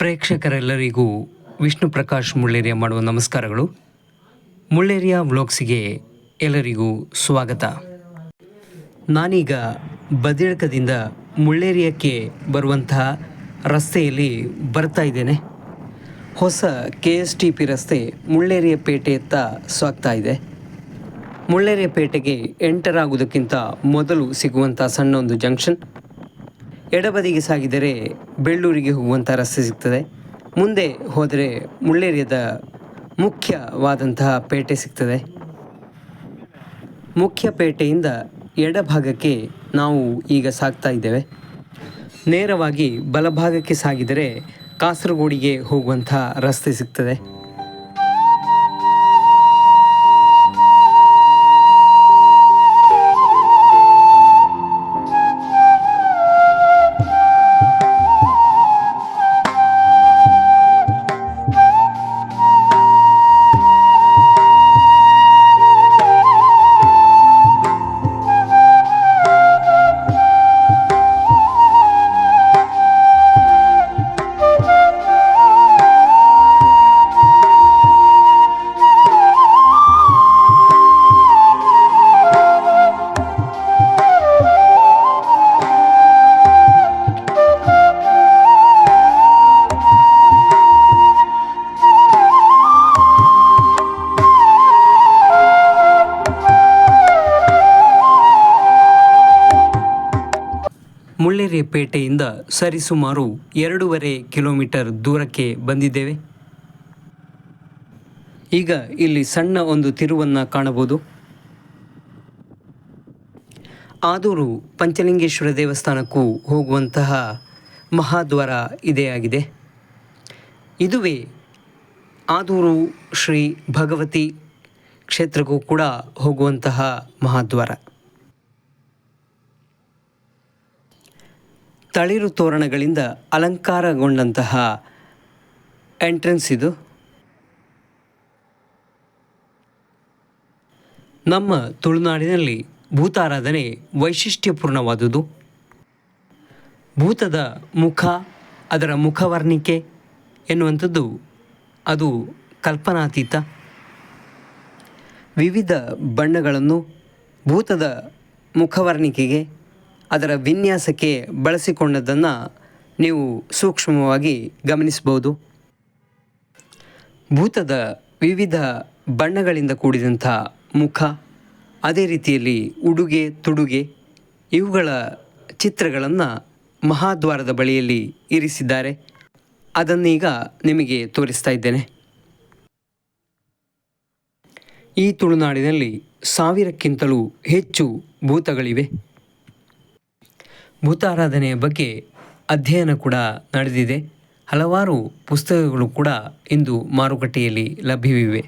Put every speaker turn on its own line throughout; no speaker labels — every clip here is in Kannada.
ಪ್ರೇಕ್ಷಕರೆಲ್ಲರಿಗೂ ವಿಷ್ಣು ಪ್ರಕಾಶ್ ಮುಳ್ಳೇರಿಯ ಮಾಡುವ ನಮಸ್ಕಾರಗಳು. ಮುಳ್ಳೇರಿಯ ವ್ಲಾಗ್ಸಿಗೆ ಎಲ್ಲರಿಗೂ ಸ್ವಾಗತ. ನಾನೀಗ ಬದಿಯಡ್ಕದಿಂದ ಮುಳ್ಳೇರಿಯಕ್ಕೆ ಬರುವಂತಹ ರಸ್ತೆಯಲ್ಲಿ ಬರ್ತಾ ಇದ್ದೇನೆ. ಹೊಸ KSTP ರಸ್ತೆ ಮುಳ್ಳೇರಿಯ ಪೇಟೆಯತ್ತ ಸಾಗ್ತಾ ಇದೆ. ಮುಳ್ಳೇರಿಯ ಪೇಟೆಗೆ ಎಂಟರ್ ಆಗುವುದಕ್ಕಿಂತ ಮೊದಲು ಸಿಗುವಂಥ ಸಣ್ಣ ಒಂದು ಜಂಕ್ಷನ್. ಎಡಬದಿಗೆ ಸಾಗಿದರೆ ಬೆಳ್ಳೂರಿಗೆ ಹೋಗುವಂಥ ರಸ್ತೆ ಸಿಗ್ತದೆ. ಮುಂದೆ ಹೋದರೆ ಮುಳ್ಳೇರಿಯದ ಮುಖ್ಯವಾದಂತಹ ಪೇಟೆ ಸಿಗ್ತದೆ. ಮುಖ್ಯ ಪೇಟೆಯಿಂದ ಎಡಭಾಗಕ್ಕೆ ನಾವು ಈಗ ಸಾಗ್ತಾ ಇದ್ದೇವೆ. ನೇರವಾಗಿ ಬಲಭಾಗಕ್ಕೆ ಸಾಗಿದರೆ ಕಾಸರಗೋಡಿಗೆ ಹೋಗುವಂಥ ರಸ್ತೆ ಸಿಗ್ತದೆ. ಮುಳ್ಳೇರಿಯ ಪೇಟೆಯಿಂದ ಸರಿಸುಮಾರು 2.5 ಕಿಲೋಮೀಟರ್ ದೂರಕ್ಕೆ ಬಂದಿದ್ದೇವೆ. ಈಗ ಇಲ್ಲಿ ಸಣ್ಣ ಒಂದು ತಿರುವನ್ನು ಕಾಣಬಹುದು. ಆದೂರು ಪಂಚಲಿಂಗೇಶ್ವರ ದೇವಸ್ಥಾನಕ್ಕೂ ಹೋಗುವಂತಹ ಮಹಾದ್ವಾರ ಇದೇ ಆಗಿದೆ. ಇದುವೇ ಆದೂರು ಶ್ರೀ ಭಗವತಿ ಕ್ಷೇತ್ರಕ್ಕೂ ಕೂಡ ಹೋಗುವಂತಹ ಮಹಾದ್ವಾರ. ತಳಿರು ತೋರಣಗಳಿಂದ ಅಲಂಕಾರಗೊಂಡಂತಹ ಎಂಟ್ರೆನ್ಸ್ ಇದು. ನಮ್ಮ ತುಳುನಾಡಿನಲ್ಲಿ ಭೂತಾರಾಧನೆ ವೈಶಿಷ್ಟ್ಯಪೂರ್ಣವಾದುದು. ಭೂತದ ಮುಖ, ಅದರ ಮುಖವರ್ಣಿಕೆ ಎನ್ನುವಂಥದ್ದು ಅದು ಕಲ್ಪನಾತೀತ. ವಿವಿಧ ಬಣ್ಣಗಳನ್ನು ಭೂತದ ಮುಖವರ್ಣಿಕೆಗೆ, ಅದರ ವಿನ್ಯಾಸಕ್ಕೆ ಬಳಸಿಕೊಂಡದ್ದನ್ನು ನೀವು ಸೂಕ್ಷ್ಮವಾಗಿ ಗಮನಿಸಬಹುದು. ಭೂತದ ವಿವಿಧ ಬಣ್ಣಗಳಿಂದ ಕೂಡಿದಂಥ ಮುಖ, ಅದೇ ರೀತಿಯಲ್ಲಿ ಉಡುಗೆ ತೊಡುಗೆ, ಇವುಗಳ ಚಿತ್ರಗಳನ್ನು ಮಹಾದ್ವಾರದ ಬಳಿಯಲ್ಲಿ ಇರಿಸಿದ್ದಾರೆ. ಅದನ್ನೀಗ ನಿಮಗೆ ತೋರಿಸ್ತಾ ಇದ್ದೇನೆ. ಈ ತುಳುನಾಡಿನಲ್ಲಿ 1000ಕ್ಕಿಂತಲೂ ಹೆಚ್ಚು ಭೂತಗಳಿವೆ. ಭೂತಾರಾಧನೆಯ ಬಗ್ಗೆ ಅಧ್ಯಯನ ಕೂಡ ನಡೆದಿದೆ. ಹಲವಾರು ಪುಸ್ತಕಗಳು ಕೂಡ ಇಂದು ಮಾರುಕಟ್ಟೆಯಲ್ಲಿ ಲಭ್ಯವಿವೆ.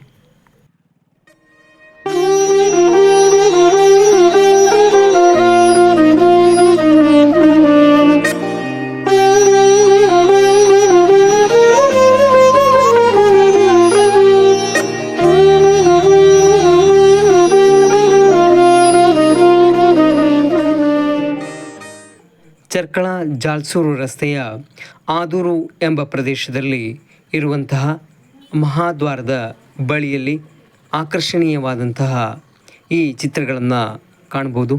ಚರ್ಕಳ ಜಾಲ್ಸೂರು ರಸ್ತೆಯ ಆದೂರು ಎಂಬ ಪ್ರದೇಶದಲ್ಲಿ ಇರುವಂತಹ ಮಹಾದ್ವಾರದ ಬಳಿಯಲ್ಲಿ ಆಕರ್ಷಣೀಯವಾದಂತಹ ಈ ಚಿತ್ರಗಳನ್ನು ಕಾಣ್ಬೋದು.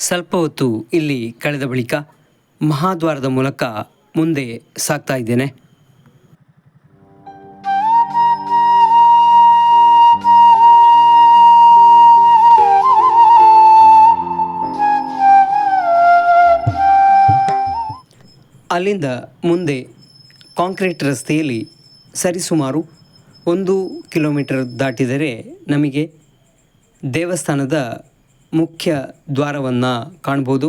ಸ್ವಲ್ಪ ಹೊತ್ತು ಇಲ್ಲಿ ಕಳೆದ ಬಳಿಕ ಮಹಾದ್ವಾರದ ಮೂಲಕ ಮುಂದೆ ಸಾಗ್ತಾ ಇದ್ದೇನೆ. ಅಲ್ಲಿಂದ ಮುಂದೆ ಕಾಂಕ್ರೀಟ್ ರಸ್ತೆಯಲ್ಲಿ ಸರಿಸುಮಾರು 1 ಕಿಲೋಮೀಟರ್ ದಾಟಿದರೆ ನಮಗೆ ದೇವಸ್ಥಾನದ ಮುಖ್ಯ ದ್ವಾರವನ್ನು ಕಾಣ್ಬೋದು.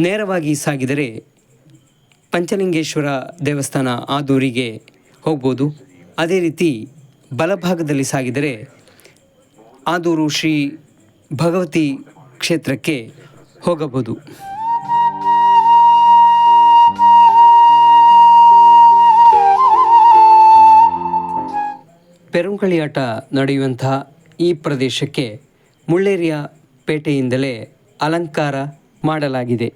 ನೇರವಾಗಿ ಸಾಗಿದರೆ ಪಂಚಲಿಂಗೇಶ್ವರ ದೇವಸ್ಥಾನ ಆದೂರಿಗೆ ಹೋಗ್ಬೋದು. ಅದೇ ರೀತಿ ಬಲಭಾಗದಲ್ಲಿ ಸಾಗಿದರೆ ಆದೂರು ಶ್ರೀ ಭಗವತಿ ಕ್ಷೇತ್ರಕ್ಕೆ ಹೋಗಬಹುದು. ಪೆರುಂಕಳಿಯಾಟ ನಡೆಯುವಂತಹ ಈ ಪ್ರದೇಶಕ್ಕೆ ಮುಳ್ಳೇರಿಯ ಪೇಟೆಯಿಂದಲೇ ಅಲಂಕಾರ ಮಾಡಲಾಗಿದೆ.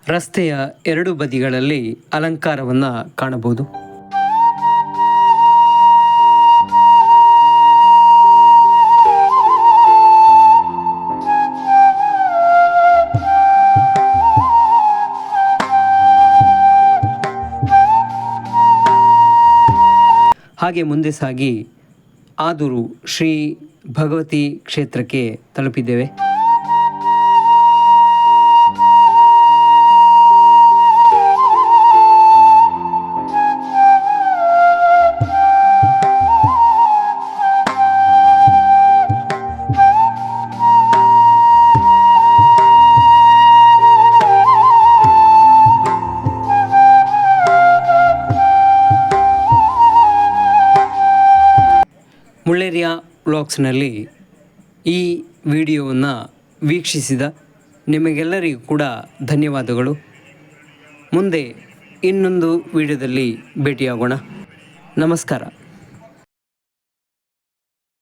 ರಸ್ತೆಯ ಎರಡು ಬದಿಗಳಲ್ಲಿ ಅಲಂಕಾರವನ್ನು ಕಾಣಬಹುದು. ಹಾಗೆ ಮುಂದೆ ಸಾಗಿ ಆದೂರು ಶ್ರೀ ಭಗವತಿ ಕ್ಷೇತ್ರಕ್ಕೆ ತಲುಪಿದ್ದೇವೆ. ಮುಳ್ಳೇರಿಯಾ ವ್ಲಾಗ್ಸ್ನಲ್ಲಿ ಈ ವಿಡಿಯೋವನ್ನು ವೀಕ್ಷಿಸಿದ ನಿಮಗೆಲ್ಲರಿಗೂ ಕೂಡ ಧನ್ಯವಾದಗಳು. ಮುಂದೆ ಇನ್ನೊಂದು ವಿಡಿಯೋದಲ್ಲಿ ಭೇಟಿಯಾಗೋಣ. ನಮಸ್ಕಾರ.